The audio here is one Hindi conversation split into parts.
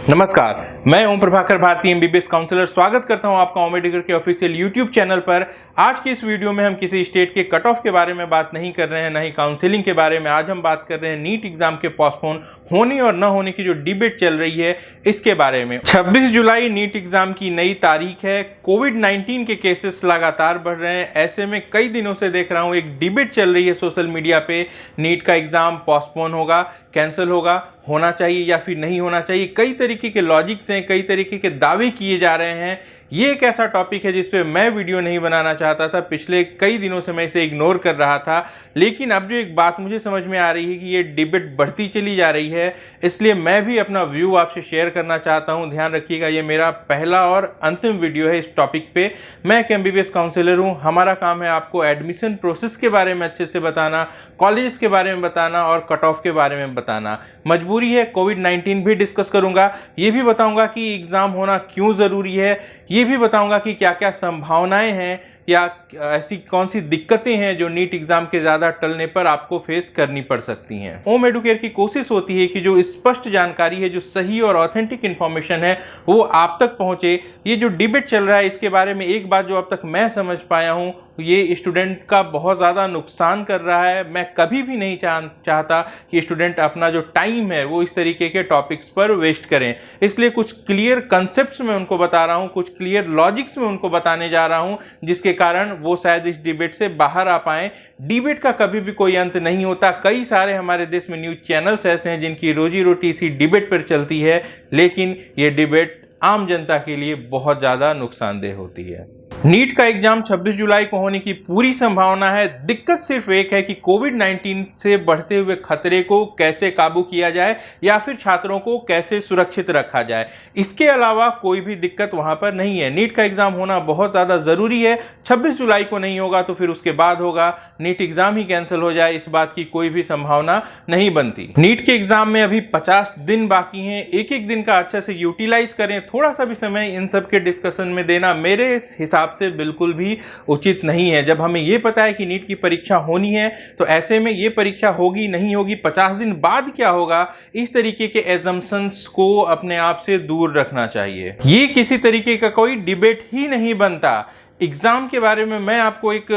नमस्कार, मैं ओम प्रभाकर भारती एमबीबीएस काउंसलर स्वागत करता हूं आपका ओम मेडिकल के ऑफिशियल यूट्यूब चैनल पर। आज की इस वीडियो में हम किसी स्टेट के कट ऑफ के बारे में बात नहीं कर रहे हैं, ना ही काउंसलिंग के बारे में। आज हम बात कर रहे हैं नीट एग्जाम के पोस्टपोन होने और न होने की जो डिबेट चल रही है इसके बारे में। 26 जुलाई नीट एग्जाम की नई तारीख है। कोविड-19 के केसेस लगातार बढ़ रहे हैं। ऐसे में कई दिनों से देख रहा हूँ एक डिबेट चल रही है सोशल मीडिया पे, नीट का एग्जाम पोस्टपोन होगा, कैंसिल होगा, होना चाहिए या फिर नहीं होना चाहिए। कई तरीके के लॉजिक्स हैं, कई तरीके के दावे किए जा रहे हैं। ये एक ऐसा टॉपिक है जिस पे मैं वीडियो नहीं बनाना चाहता था। पिछले कई दिनों से मैं इसे इग्नोर कर रहा था, लेकिन अब जो एक बात मुझे समझ में आ रही है कि ये डिबेट बढ़ती चली जा रही है, इसलिए मैं भी अपना व्यू आपसे शेयर करना चाहता हूँ। ध्यान रखिएगा, ये मेरा पहला और अंतिम वीडियो है इस टॉपिक पे। मैं एक एमबीबीएस काउंसलर हूँ। हमारा काम है आपको एडमिशन प्रोसेस के बारे में अच्छे से बताना, कॉलेज के बारे में बताना और कट ऑफ के बारे में बताना। मजबूरी है, कोविड-19 भी डिस्कस करूंगा। ये भी बताऊंगा कि एग्जाम होना क्यों ज़रूरी है। ये भी बताऊंगा कि क्या क्या संभावनाएं हैं या ऐसी कौन सी दिक्कतें हैं जो नीट एग्जाम के ज़्यादा टलने पर आपको फेस करनी पड़ सकती हैं। ओम एडुकेयर की कोशिश होती है कि जो स्पष्ट जानकारी है, जो सही और ऑथेंटिक इन्फॉर्मेशन है, वो आप तक पहुंचे। ये जो डिबेट चल रहा है इसके बारे में एक बात जो अब तक मैं समझ पाया हूँ, ये स्टूडेंट का बहुत ज़्यादा नुकसान कर रहा है। मैं कभी भी नहीं चाहता कि स्टूडेंट अपना जो टाइम है वो इस तरीके के टॉपिक्स पर वेस्ट करें। इसलिए कुछ क्लियर कंसेप्ट्स में उनको बता रहा हूँ, कुछ क्लियर लॉजिक्स में उनको बताने जा रहा हूँ, जिसके कारण वो शायद इस डिबेट से बाहर आ पाएँ। डिबेट का कभी भी कोई अंत नहीं होता। कई सारे हमारे देश में न्यूज़ चैनल्स ऐसे हैं जिनकी रोजी रोटी इसी डिबेट पर चलती है, लेकिन ये डिबेट आम जनता के लिए बहुत ज़्यादा नुकसानदेह होती है। नीट का एग्जाम 26 जुलाई को होने की पूरी संभावना है। दिक्कत सिर्फ एक है कि कोविड-19 से बढ़ते हुए खतरे को कैसे काबू किया जाए या फिर छात्रों को कैसे सुरक्षित रखा जाए। इसके अलावा कोई भी दिक्कत वहां पर नहीं है। नीट का एग्जाम होना बहुत ज़्यादा ज़रूरी है। 26 जुलाई को नहीं होगा तो फिर उसके बाद होगा। नीट एग्जाम ही कैंसिल हो जाए, इस बात की कोई भी संभावना नहीं बनती। नीट के एग्जाम में अभी 50 दिन बाकी हैं। एक एक दिन का अच्छे से यूटिलाइज करें। थोड़ा सा भी समय इन सब के डिस्कशन में देना मेरे हिसाब से बिल्कुल भी उचित नहीं है। जब हमें यह पता है कि नीट की परीक्षा होनी है, तो ऐसे में ये परीक्षा होगी नहीं होगी, 50 दिन बाद क्या होगा, इस तरीके के एजम्पशंस को अपने आप से दूर रखना चाहिए। ये किसी तरीके का कोई डिबेट ही नहीं बनता। एग्ज़ाम के बारे में मैं आपको एक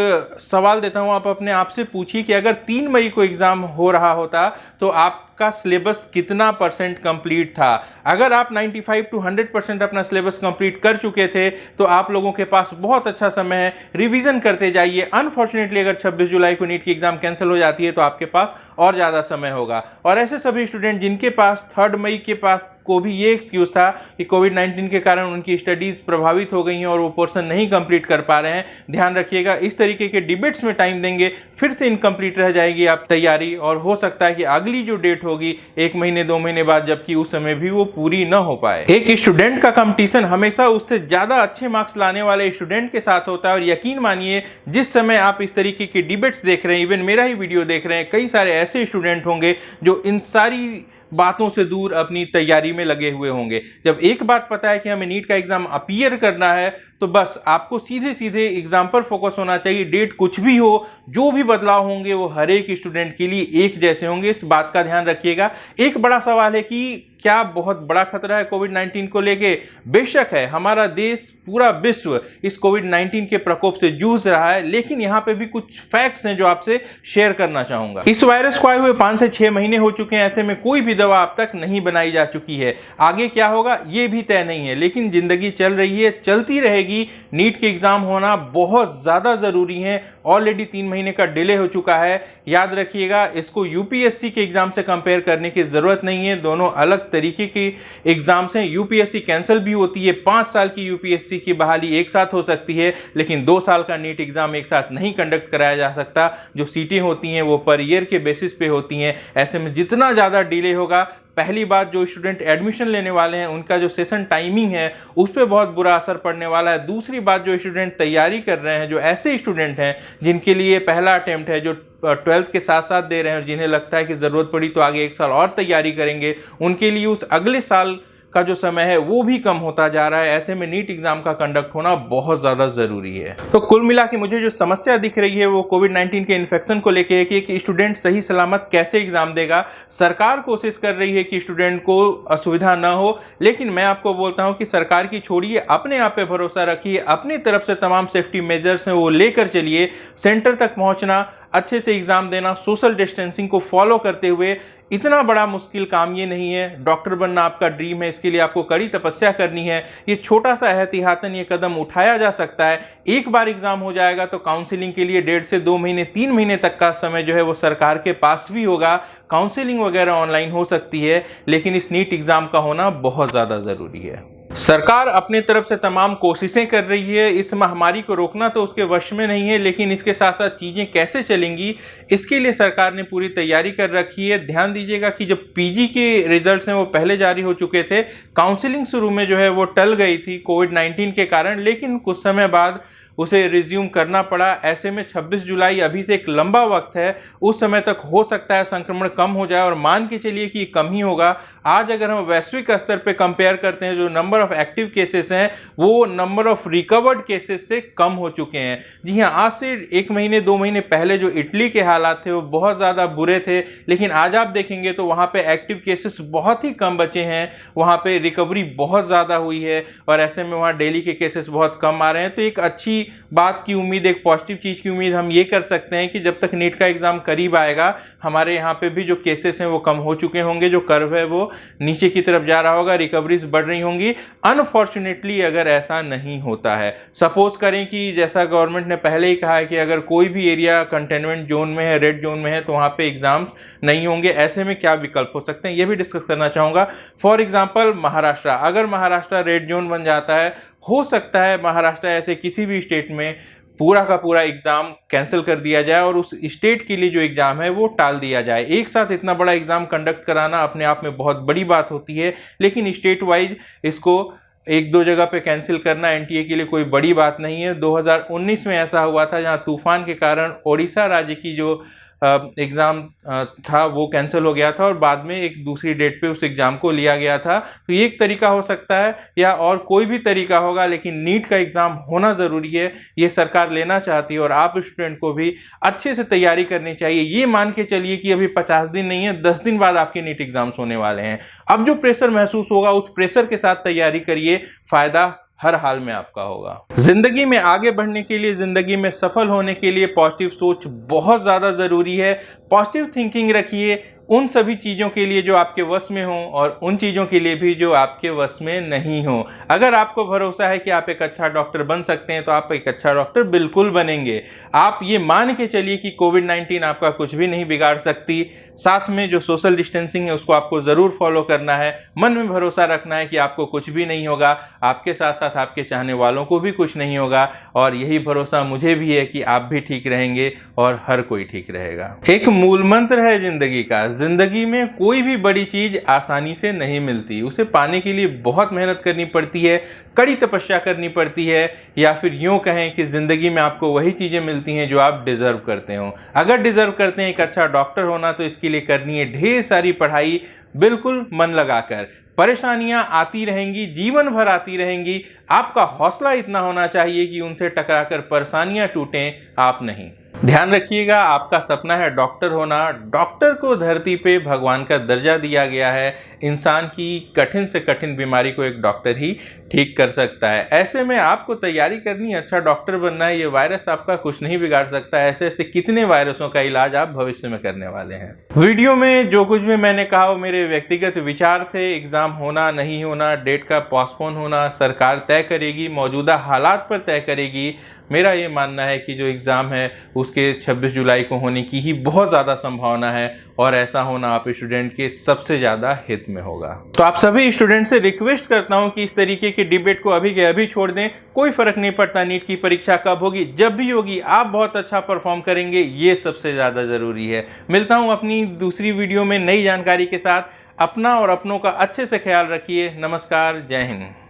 सवाल देता हूं, आप अपने आप से पूछिए कि अगर 3 मई को एग्ज़ाम हो रहा होता तो आपका सिलेबस कितना परसेंट कंप्लीट था। अगर आप 95 to 100% अपना सिलेबस कंप्लीट कर चुके थे तो आप लोगों के पास बहुत अच्छा समय है, रिवीजन करते जाइए। अनफॉर्चुनेटली अगर 26 जुलाई को नीट की एग्ज़ाम कैंसिल हो जाती है तो आपके पास और ज़्यादा समय होगा। और ऐसे सभी स्टूडेंट जिनके पास 3 मई के पास को भी ये एक्सक्यूज़ था कि कोविड-19 के कारण उनकी स्टडीज़ प्रभावित हो गई हैं और वो पोर्शन नहीं कंप्लीट कर पा रहे हैं, ध्यान रखिएगा, इस तरीके के डिबेट्स में टाइम देंगे फिर से इनकम्प्लीट रह जाएगी आप तैयारी, और हो सकता है कि अगली जो डेट होगी 1 महीने 2 महीने बाद, जबकि उस समय भी वो पूरी न हो पाए। एक स्टूडेंट का कंपटीशन हमेशा उससे ज़्यादा अच्छे मार्क्स लाने वाले स्टूडेंट के साथ होता है। और यकीन मानिए, जिस समय आप इस तरीके के डिबेट्स देख रहे हैं, इवन मेरा ही वीडियो देख रहे हैं, कई सारे ऐसे स्टूडेंट होंगे जो इन सारी बातों से दूर अपनी तैयारी में लगे हुए होंगे। जब एक बात पता है कि हमें नीट का एग्जाम अपीयर करना है, तो बस आपको सीधे सीधे एग्जाम पर फोकस होना चाहिए। डेट कुछ भी हो, जो भी बदलाव होंगे वो हर एक स्टूडेंट के लिए एक जैसे होंगे, इस बात का ध्यान रखिएगा। एक बड़ा सवाल है कि क्या बहुत बड़ा खतरा है कोविड-19 को लेके? बेशक है, हमारा देश, पूरा विश्व इस कोविड-19 के प्रकोप से जूझ रहा है, लेकिन यहाँ पे भी कुछ फैक्ट्स हैं जो आपसे शेयर करना चाहूंगा। इस वायरस को आए हुए 5 से 6 महीने हो चुके हैं। ऐसे में कोई भी दवा अब तक नहीं बनाई जा चुकी है। आगे क्या होगा ये भी तय नहीं है, लेकिन जिंदगी चल रही है, चलती रहेगी। नीट के एग्जाम होना बहुत ज्यादा जरूरी है। ऑलरेडी 3 महीने का डिले हो चुका है। याद रखिएगा, इसको यूपीएससी के एग्जाम से कंपेयर करने की जरूरत नहीं है। दोनों अलग तरीके के एग्जाम्स हैं। यूपीएससी कैंसिल भी होती है। 5 साल की यूपीएससी की बहाली एक साथ हो सकती है, लेकिन 2 साल का नीट एग्जाम एक साथ नहीं कंडक्ट कराया जा सकता। जो सीटें होती हैं वो पर ईयर के बेसिस पे होती हैं। ऐसे में जितना ज़्यादा डिले होगा, पहली बात, जो स्टूडेंट एडमिशन लेने वाले हैं उनका जो सेशन टाइमिंग है उस पर बहुत बुरा असर पड़ने वाला है। दूसरी बात, जो स्टूडेंट तैयारी कर रहे हैं, जो ऐसे स्टूडेंट हैं जिनके लिए पहला अटेम्प्ट है, जो 12th के साथ साथ दे रहे हैं और जिन्हें लगता है कि ज़रूरत पड़ी तो आगे 1 साल और तैयारी करेंगे, उनके लिए उस अगले साल का जो समय है वो भी कम होता जा रहा है। ऐसे में नीट एग्जाम का कंडक्ट होना बहुत ज़्यादा ज़रूरी है। तो कुल मिला के मुझे जो समस्या दिख रही है वो कोविड-19 के इन्फेक्शन को लेके है कि एक स्टूडेंट सही सलामत कैसे एग्जाम देगा। सरकार कोशिश कर रही है कि स्टूडेंट को असुविधा न हो, लेकिन मैं आपको बोलता हूं कि सरकार की छोड़िए, अपने आप पे भरोसा रखिए, अपनी तरफ से तमाम सेफ्टी मेजर्स हैं वो लेकर चलिए। सेंटर तक पहुंचना, अच्छे से एग्जाम देना, सोशल डिस्टेंसिंग को फॉलो करते हुए, इतना बड़ा मुश्किल काम ये नहीं है। डॉक्टर बनना आपका ड्रीम है, इसके लिए आपको कड़ी तपस्या करनी है। ये छोटा सा एहतियातन ये कदम उठाया जा सकता है। एक बार एग्जाम हो जाएगा तो काउंसलिंग के लिए 1.5 से 2 महीने 3 महीने तक का समय जो है वो सरकार के पास भी होगा। काउंसलिंग वगैरह ऑनलाइन हो सकती है, लेकिन इस नीट एग्जाम का होना बहुत ज़्यादा ज़रूरी है। सरकार अपने तरफ से तमाम कोशिशें कर रही है। इस महामारी को रोकना तो उसके वश में नहीं है, लेकिन इसके साथ साथ चीज़ें कैसे चलेंगी इसके लिए सरकार ने पूरी तैयारी कर रखी है। ध्यान दीजिएगा कि जब पीजी के रिजल्ट्स हैं वो पहले जारी हो चुके थे। काउंसलिंग शुरू में जो है वो टल गई थी कोविड-19 के कारण, लेकिन कुछ समय बाद उसे रिज्यूम करना पड़ा। ऐसे में 26 जुलाई अभी से एक लंबा वक्त है, उस समय तक हो सकता है संक्रमण कम हो जाए, और मान के चलिए कि कम ही होगा। आज अगर हम वैश्विक स्तर पे कंपेयर करते हैं, जो नंबर ऑफ एक्टिव केसेस हैं वो नंबर ऑफ रिकवर्ड केसेस से कम हो चुके हैं। जी हाँ, आज से 1 महीने 2 महीने पहले जो इटली के हालात थे वो बहुत ज़्यादा बुरे थे, लेकिन आज आप देखेंगे तो वहाँ पे एक्टिव केसेस बहुत ही कम बचे हैं, वहाँ पे रिकवरी बहुत ज़्यादा हुई है, और ऐसे में वहाँ डेली के केसेस बहुत कम आ रहे हैं। तो एक अच्छी बात की उम्मीद, एक पॉजिटिव चीज़ की उम्मीद हम ये कर सकते हैं कि जब तक नीट का एग्ज़ाम करीब आएगा, हमारे यहाँ पे भी जो केसेस हैं वो कम हो चुके होंगे, जो कर्व है वो नीचे की तरफ जा रहा होगा, रिकवरीज बढ़ रही होंगी। अनफॉर्चुनेटली अगर ऐसा नहीं होता है, सपोज करें कि जैसा गवर्नमेंट ने पहले ही कहा है कि अगर कोई भी एरिया कंटेनमेंट जोन में है, रेड जोन में है, तो वहाँ पे एग्जाम्स नहीं होंगे। ऐसे में क्या विकल्प हो सकते हैं ये भी डिस्कस करना चाहूँगा। फॉर एग्जाम्पल महाराष्ट्र, अगर महाराष्ट्र रेड जोन बन जाता है, हो सकता है महाराष्ट्र ऐसे किसी भी स्टेट में पूरा का पूरा एग्ज़ाम कैंसिल कर दिया जाए और उस स्टेट के लिए जो एग्ज़ाम है वो टाल दिया जाए। एक साथ इतना बड़ा एग्ज़ाम कंडक्ट कराना अपने आप में बहुत बड़ी बात होती है, लेकिन स्टेट वाइज इसको 1-2 जगह पे कैंसिल करना एनटीए के लिए कोई बड़ी बात नहीं है। 2019 में ऐसा हुआ था, जहां तूफान के कारण ओडिशा राज्य की जो एग्ज़ाम था वो कैंसिल हो गया था, और बाद में एक दूसरी डेट पे उस एग्ज़ाम को लिया गया था। तो ये एक तरीका हो सकता है, या और कोई भी तरीका होगा, लेकिन नीट का एग्ज़ाम होना ज़रूरी है। ये सरकार लेना चाहती है, और आप स्टूडेंट को भी अच्छे से तैयारी करनी चाहिए। ये मान के चलिए कि अभी 50 दिन नहीं है, 10 दिन बाद आपके नीट एग्ज़ाम्स होने वाले हैं। अब जो प्रेशर महसूस होगा उस प्रेशर के साथ तैयारी करिए, फ़ायदा हर हाल में आपका होगा। जिंदगी में आगे बढ़ने के लिए, जिंदगी में सफल होने के लिए पॉजिटिव सोच बहुत ज़्यादा ज़रूरी है। पॉजिटिव थिंकिंग रखिए उन सभी चीज़ों के लिए जो आपके वश में हो, और उन चीज़ों के लिए भी जो आपके वश में नहीं हो। अगर आपको भरोसा है कि आप एक अच्छा डॉक्टर बन सकते हैं, तो आप एक अच्छा डॉक्टर बिल्कुल बनेंगे। आप ये मान के चलिए कि कोविड-19 आपका कुछ भी नहीं बिगाड़ सकती। साथ में जो सोशल डिस्टेंसिंग है उसको आपको ज़रूर फॉलो करना है। मन में भरोसा रखना है कि आपको कुछ भी नहीं होगा, आपके साथ साथ आपके चाहने वालों को भी कुछ नहीं होगा, और यही भरोसा मुझे भी है कि आप भी ठीक रहेंगे और हर कोई ठीक रहेगा। एक मूल मंत्र है जिंदगी का, जिंदगी में कोई भी बड़ी चीज आसानी से नहीं मिलती, उसे पाने के लिए बहुत मेहनत करनी पड़ती है, कड़ी तपस्या करनी पड़ती है, या फिर यूं कहें कि जिंदगी में आपको वही चीजें मिलती हैं जो आप डिजर्व करते हो। अगर डिजर्व करते हैं एक अच्छा डॉक्टर होना, तो इसके लिए करनी है ढेर सारी पढ़ाई, बिल्कुल मन लगाकर। परेशानियां आती रहेंगी, जीवन भर आती रहेंगी, आपका हौसला इतना होना चाहिए कि उनसे टकराकर परेशानियां टूटें, आप नहीं। ध्यान रखिएगा, आपका सपना है डॉक्टर होना। डॉक्टर को धरती पे भगवान का दर्जा दिया गया है। इंसान की कठिन से कठिन बीमारी को एक डॉक्टर ही ठीक कर सकता है। ऐसे में आपको तैयारी करनी है, अच्छा डॉक्टर बनना है। ये वायरस आपका कुछ नहीं बिगाड़ सकता। ऐसे ऐसे कितने वायरसों का इलाज आप भविष्य में करने वाले हैं। वीडियो में जो कुछ भी मैंने कहा वो मेरे व्यक्तिगत विचार थे। एग्जाम होना नहीं होना, डेट का पोस्टपोन होना सरकार तय करेगी, मौजूदा हालात पर तय करेगी। मेरा ये मानना है कि जो एग्ज़ाम है उसके 26 जुलाई को होने की ही बहुत ज़्यादा संभावना है, और ऐसा होना आप स्टूडेंट के सबसे ज़्यादा हित में होगा। तो आप सभी स्टूडेंट से रिक्वेस्ट करता हूं कि इस तरीके की डिबेट को अभी के अभी छोड़ दें। कोई फ़र्क नहीं पड़ता नीट की परीक्षा कब होगी, जब भी होगी आप बहुत अच्छा परफॉर्म करेंगे, ये सबसे ज़्यादा ज़रूरी है। मिलता हूँ अपनी दूसरी वीडियो में नई जानकारी के साथ। अपना और अपनों का अच्छे से ख्याल रखिए। नमस्कार, जय हिंद।